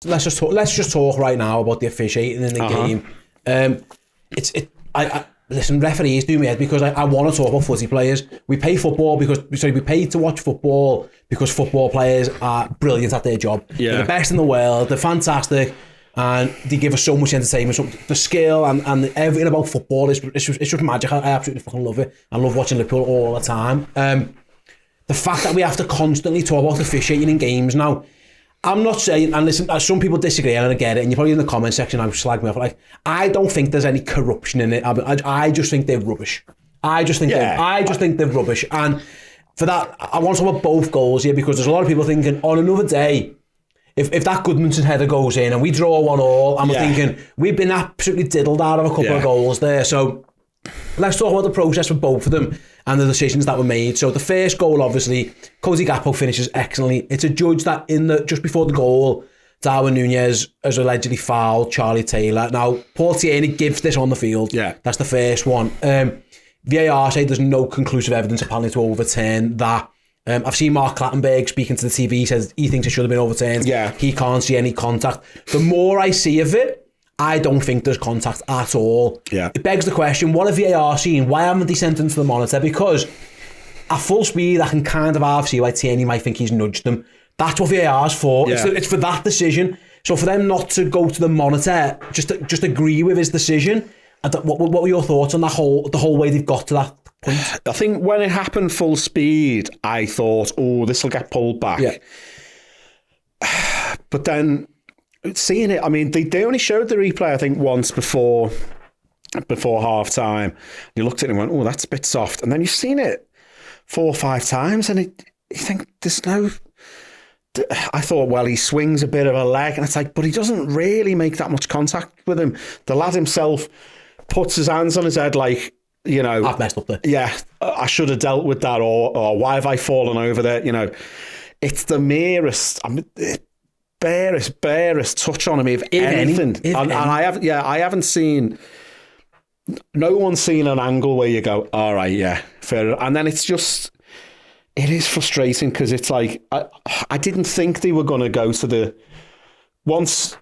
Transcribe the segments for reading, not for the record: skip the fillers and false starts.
let's just talk right now about the officiating in the game. Listen, referees do me head because I want to talk about footy players. We pay to watch football because football players are brilliant at their job. Yeah. They're the best in the world. They're fantastic, and they give us so much entertainment. So the skill and everything about football is just magic. I absolutely fucking love it. I love watching Liverpool all the time. The fact that we have to constantly talk about officiating in games now. I'm not saying, and listen, some people disagree, and I get it, and you're probably in the comment section, I'm slagging me off. Like, I don't think there's any corruption in it. I just think they're rubbish. I just think they're rubbish. And for that, I want to talk about both goals here, because there's a lot of people thinking, on another day, if that Goodmanson header goes in and we draw 1-1, and we're thinking, we've been absolutely diddled out of a couple of goals there. So let's talk about the process for both of them and the decisions that were made. So the first goal, obviously, Cozy Gakpo finishes excellently. It's adjudged that just before the goal, Darwin Núñez has allegedly fouled Charlie Taylor. Now, Paul Tierney gives this on the field. Yeah. That's the first one. VAR say there's no conclusive evidence apparently to overturn that. I've seen Mark Clattenburg speaking to the TV. He says he thinks it should have been overturned. Yeah. He can't see any contact. The more I see of it, I don't think there's contact at all. Yeah. It begs the question, what have VAR seen? Why haven't they sent him to the monitor? Because at full speed, I can kind of half see why Tierney might think he's nudged them. That's what VAR's for. Yeah. It's for that decision. So for them not to go to the monitor, just agree with his decision. What were your thoughts on the whole way they've got to that point? I think when it happened full speed, I thought, oh, this will get pulled back. Yeah. But then seeing it, I mean, they only showed the replay, I think, once before half time. You looked at it and went, oh, that's a bit soft. And then you've seen it 4 or 5 times, and you think there's no. I thought, well, he swings a bit of a leg, and it's like, but he doesn't really make that much contact with him. The lad himself puts his hands on his head, like, you know, I've messed up there. Yeah, I should have dealt with that, or why have I fallen over there? You know, it's the merest. Barest touch on him, if anything. And I haven't seen. No one's seen an angle where you go, all right, yeah, fair. And then it's just, it is frustrating because it's like I didn't think they were going to go to the once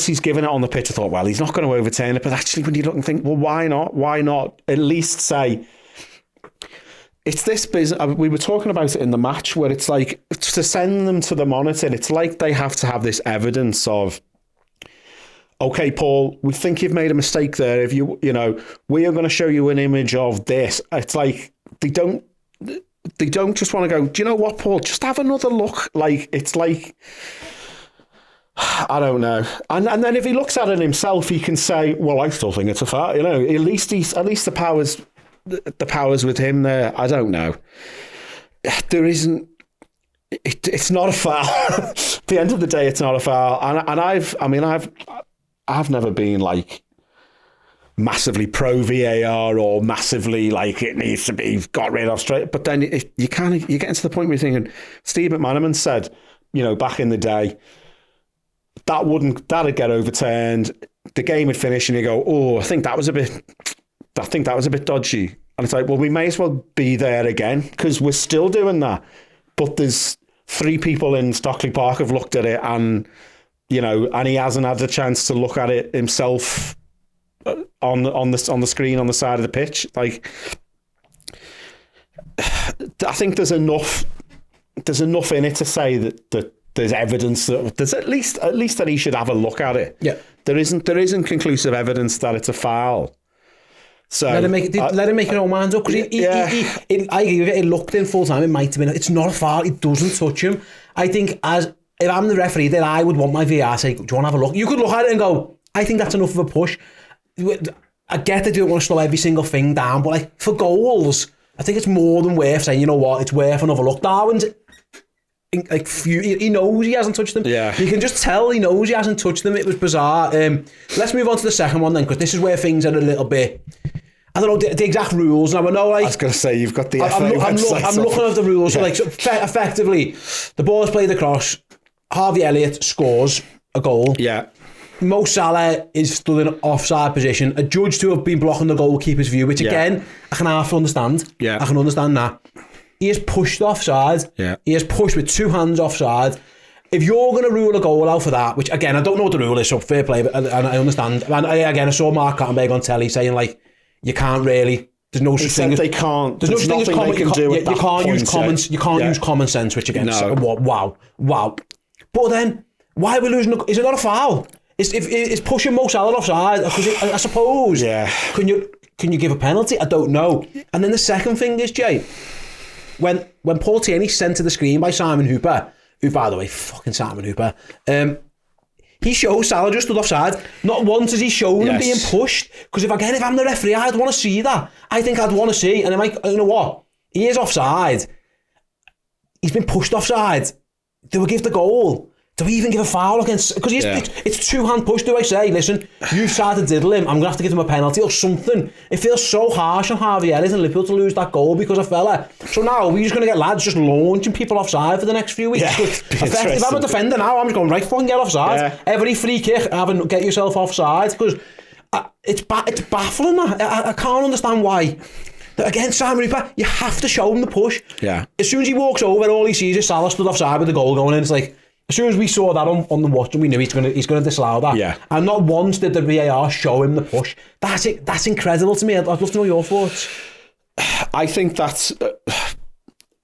he's given it on the pitch. I thought, well, he's not going to overturn it. But actually, when you look and think, well, why not? Why not at least say? It's this business. We were talking about it in the match where it's like to send them to the monitor. It's like they have to have this evidence of, okay, Paul, we think you've made a mistake there. If you know, we are going to show you an image of this. It's like they don't just want to go, do you know what, Paul? Just have another look. Like, it's like, I don't know. And then if he looks at it himself, he can say, well, I still think it's a foul. You know, at least the powers with him there. I don't know. There isn't. It's not a foul. At the end of the day, it's not a foul. And I've never been like massively pro VAR or massively like it needs to be got rid of straight. But then you get to the point where you're thinking, Steve McManaman said, you know, back in the day, that'd get overturned. The game would finish, and you go, oh, I think that was a bit dodgy. And it's like, well, we may as well be there again because we're still doing that. But there's 3 people in Stockley Park have looked at it, and you know, and he hasn't had the chance to look at it himself on the screen on the side of the pitch. Like, I think there's enough in it to say that there's evidence that there's at least that he should have a look at it. Yeah, there isn't conclusive evidence that it's a foul. So let him make it all mind up, because it looked in full time. It might have been. It's not a foul. It doesn't touch him. I think if I'm the referee, then I would want my VAR to say, do you want to have a look? You could look at it and go, I think that's enough of a push. I get that you don't want to slow every single thing down, but like for goals, I think it's more than worth saying, you know what, it's worth another look. Darwin's like, he knows he hasn't touched them. Yeah. You can just tell he knows he hasn't touched them. It was bizarre. Let's move on to the second one then, because this is where things are a little bit, I don't know the exact rules. Now I know, like, I was going to say, you've got the FA website. I'm looking at the rules. Yeah. So like, effectively, the ball is played across. Harvey Elliott scores a goal. Yeah. Mo Salah is stood in an offside position, adjudged to have been blocking the goalkeeper's view, which again, I can half understand. Yeah. I can understand that. He is pushed offside. Yeah. He is pushed with 2 hands offside. if you're going to rule a goal out for that, which again, I don't know what the rule is, so fair play, but I understand. And again, I saw Mark Clattenburg on telly saying, like, you can't really, there's no such thing as... they can't, there's no such thing as common, you can't use common sense, which again, wow. But then, why are we losing? Is it not a foul? It's pushing Mo Salah offside, because I suppose, can you give a penalty? I don't know. And then the second thing is, Jay, when Paul Tierney's sent to the screen by Simon Hooper, who, by the way, fucking Simon Hooper, he shows Salah just stood offside. Not once has he shown him being pushed. Because if I'm the referee, I'd want to see that. I think I'd want to see. And I'm like, you know what? He is offside. He's been pushed offside. Do we give the goal? Do we even give a foul against... Because it's two-hand push, do I say, listen, you've tried to diddle him, I'm going to have to give him a penalty or something. It feels so harsh on Harvey Elliott and Liverpool to lose that goal because of fella. So now we're just going to get lads just launching people offside for the next few weeks. If I'm a defender now, I'm just going, right, fucking get offside. Every free kick, get yourself offside. Because it's baffling, that. I can't understand why. Again, Simon Hooper, you have to show him the push. Yeah. As soon as he walks over, all he sees is Salah stood offside with the goal going in. It's like... As soon as we saw that on the watch, and we knew he's going to disallow that. Yeah. And not once did the VAR show him the push. That's it. That's incredible to me. I'd love to know your thoughts. I think that's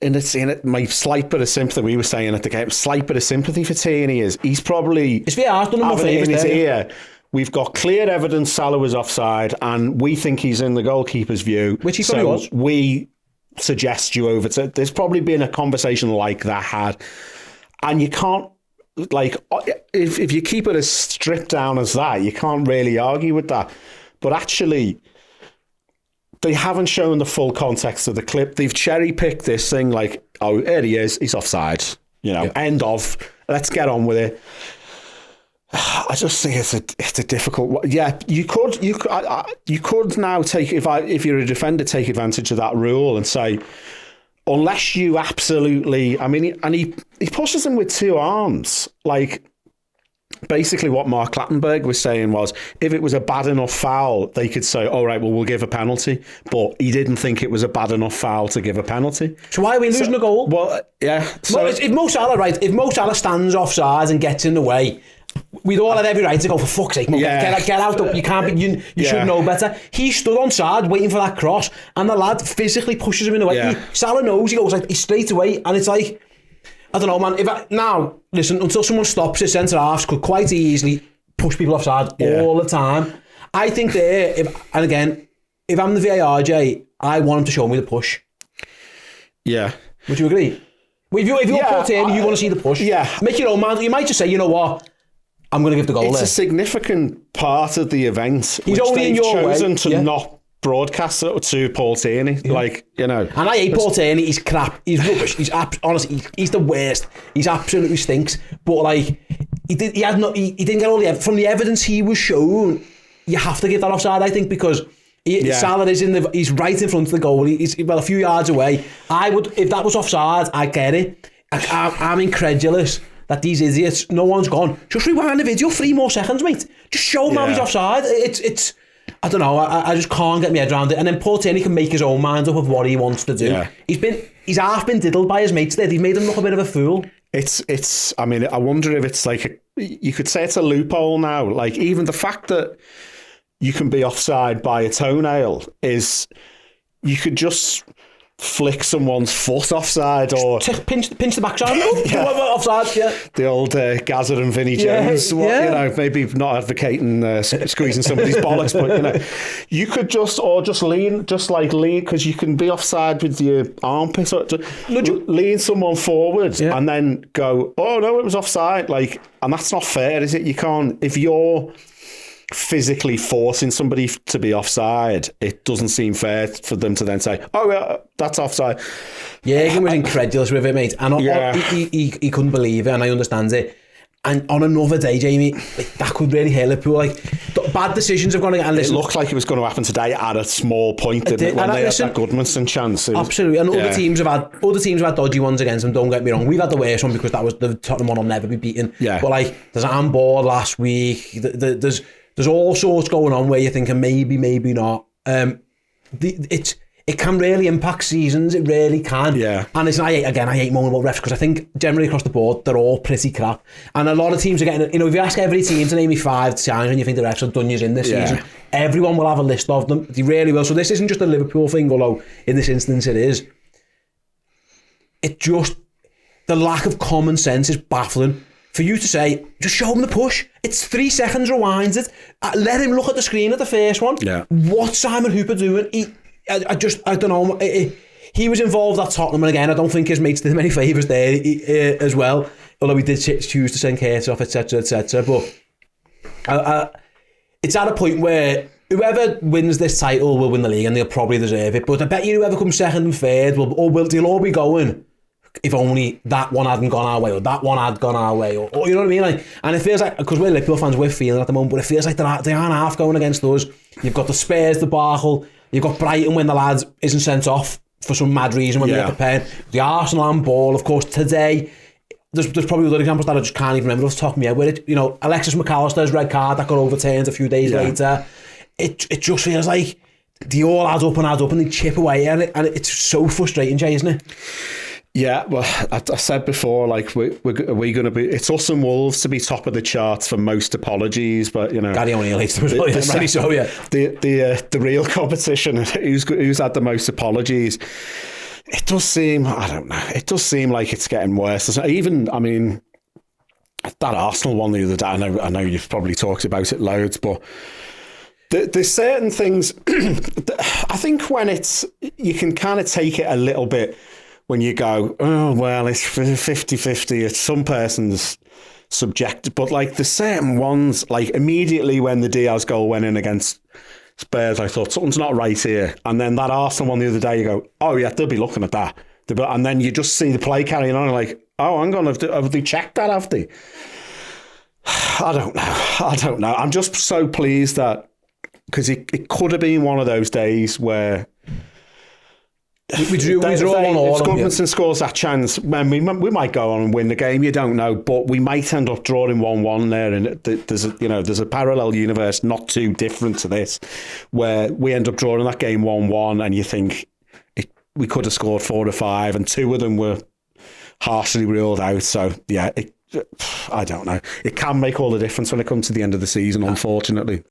in it. My slight bit of sympathy. We were saying at the game, slight bit of sympathy for Tierney is he's probably his VAR's done him more favours in his ear. We've got clear evidence Salah was offside, and we think he's in the goalkeeper's view, which he probably was. We suggest you over to. There's probably been a conversation like that had. And you can't, like, if you keep it as stripped down as that, you can't really argue with that. But actually, they haven't shown the full context of the clip. They've cherry-picked this thing like, oh, there he is, he's offside. End of, let's get on with it. I just think it's a difficult one. Yeah, you could now take, if you're a defender, take advantage of that rule and say, unless you absolutely, he pushes him with two arms. Like, basically what Mark Clattenburg was saying was, if it was a bad enough foul, they could say, all right, well, we'll give a penalty. But he didn't think it was a bad enough foul to give a penalty. So why are we losing a goal? Well, yeah. So if Mo Salah stands offside and gets in the way, we'd all have every right to go, for fuck's sake, get out. You can't be, you should know better. He stood on side waiting for that cross, and the lad physically pushes him in the way. Salah knows, he goes like, he's straight away, and it's like, I don't know, man. Listen, until someone stops it, centre halves could quite easily push people offside all the time. I think if I'm the VAR, Jay, I want him to show me the push. Yeah. Would you agree? If you're Paul Tierney, you want to see the push. Yeah. Make your own mind. You might just say, you know what, I'm going to give the goal It's there. a significant part of the event. He's only in your chosen way. To not broadcast it to Paul Tierney. And I hate Paul Tierney. He's crap. He's rubbish. Honestly, he's the worst. He's absolutely stinks. But like, he didn't get all the from the evidence he was shown. You have to give that offside, I think, because Salah is he's right in front of the goal. He's a few yards away. I would, if that was offside, I get it. I'm incredulous that these idiots, no one's gone. Just rewind the video 3 more seconds, mate. Just show him how he's offside. It's I don't know. I just can't get my head around it. And then Paul Tierney can make his own mind up of what he wants to do. Yeah. He's half been diddled by his mates there. They've made him look a bit of a fool. It's. I mean, I wonder if it's like you could say it's a loophole now. Like, even the fact that you can be offside by a toenail is, you could just flick someone's foot offside, or pinch the backside. Offside, the old Gazza and Vinnie Jones. Maybe not advocating squeezing somebody's bollocks, but you could just lean because you can be offside with your armpit. So lean someone forward and then go, oh no, it was offside. And that's not fair, is it? You can't, if you're physically forcing somebody to be offside, it doesn't seem fair for them to then say, oh yeah, that's offside. Jürgen was incredulous with it, mate, and he couldn't believe it, and I understand it. And on another day, Jamie, that could really hurt Liverpool. Bad decisions have gone to get. And it looked like it was going to happen today at a small point, didn't it? When they had that Goodmanson chance. Absolutely, and other teams have had dodgy ones against them. Don't get me wrong. We've had the worst one because that was the Tottenham one. Will never be beaten. Yeah. But there's an handball last week. There's all sorts going on where you're thinking maybe not. It's it can really impact seasons. It really can. Yeah. And it's, I hate moaning about refs because I think generally across the board, they're all pretty crap. And a lot of teams are getting, if you ask every team to name me 5 times when you think the refs have done you in this season, everyone will have a list of them. They really will. So this isn't just a Liverpool thing, although in this instance it is. The lack of common sense is baffling. For you to say, just show him the push. It's 3 seconds, rewind it. Let him look at the screen at the first one. Yeah. What's Simon Hooper doing? I don't know. He was involved at Tottenham, and again, I don't think his mates did him any favours there as well. Although he did choose to send Curtis off, etc., etc. But it's at a point where whoever wins this title will win the league, and they'll probably deserve it. But I bet you whoever comes second and third they'll all be going, if only that one hadn't gone our way, or that one had gone our way, or you know what I mean? Like, and it feels like, because we're Liverpool fans, we're feeling at the moment, but it feels like they aren't half going against us. You've got the Spurs debacle, you've got Brighton when the lad isn't sent off for some mad reason when they get the pen, the Arsenal handball, of course, today. There's probably other examples that I just can't even remember off the top of my head, where Alexis McAllister's red card that got overturned a few days later. It just feels like they all add up and they chip away at it, and it's so frustrating, Jay, isn't it? Yeah, well, I said before, like, are we going to be... It's us and Wolves to be top of the charts for most apologies, but, Gary O'Neill hates them as well, really so, yeah. The real competition, who's had the most apologies, it does seem... I don't know. It does seem like it's getting worse. Even, I mean, that Arsenal one the other day, I know you've probably talked about it loads, but... There's certain things... I think when it's... You can kind of take it a little bit... When you go, oh, well, it's 50-50, it's some person's subjective. But, like, the certain ones, like, immediately when the Diaz goal went in against Spurs, I thought, something's not right here. And then that Arsenal one the other day, you go, oh, yeah, they'll be looking at that. And then you just see the play carrying on, and like, oh, hang on, have they checked that, have they? I don't know. I'm just so pleased that, because it could have been one of those days where... We draw on all. If Goodmanson scores that chance, we might go on and win the game. You don't know, but we might end up drawing 1-1 there. And there's a parallel universe not too different to this, where we end up drawing that game 1-1, and you think we could have scored 4 or 5, and 2 of them were harshly ruled out. So yeah, I don't know. It can make all the difference when it comes to the end of the season, unfortunately.